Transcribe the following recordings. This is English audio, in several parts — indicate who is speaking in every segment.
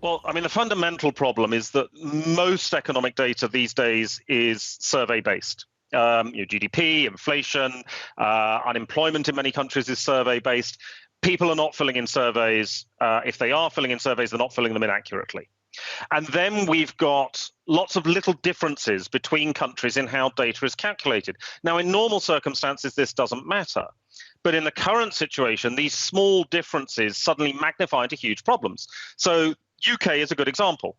Speaker 1: Well, I mean, the fundamental problem is that most economic data these days is survey based. GDP, inflation, unemployment in many countries is survey based. People are not filling in surveys. If they are filling in surveys, they're not filling them in accurately. And then we've got lots of little differences between countries in how data is calculated. Now, in normal circumstances, this doesn't matter. But in the current situation, these small differences suddenly magnify into huge problems. So UK is a good example.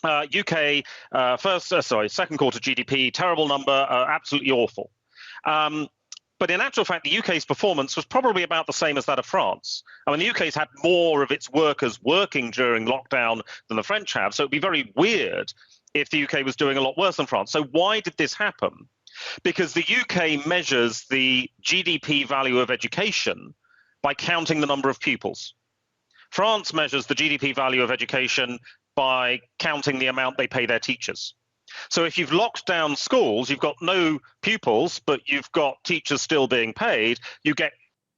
Speaker 1: UK second quarter GDP, terrible number, absolutely awful. But in actual fact, the UK's performance was probably about the same as that of France. I mean, the UK's had more of its workers working during lockdown than the French have, so it'd be very weird if the UK was doing a lot worse than France. So why did this happen? Because the UK measures the GDP value of education by counting the number of pupils. France measures the GDP value of education by counting the amount they pay their teachers. So if you've locked down schools, you've got no pupils, but you've got teachers still being paid, you get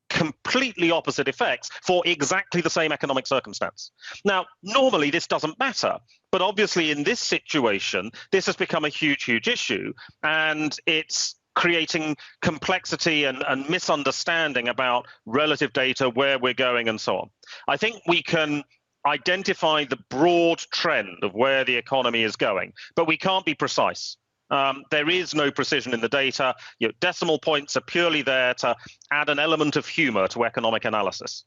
Speaker 1: completely opposite effects for exactly the same economic circumstance. Now, normally this doesn't matter, but obviously in this situation, this has become a huge, huge issue, and it's creating complexity and misunderstanding about relative data, where we're going, and so on. I think we can identify the broad trend of where the economy is going, but we can't be precise. There is no precision in the data. Decimal points are purely there to add an element of humor to economic analysis.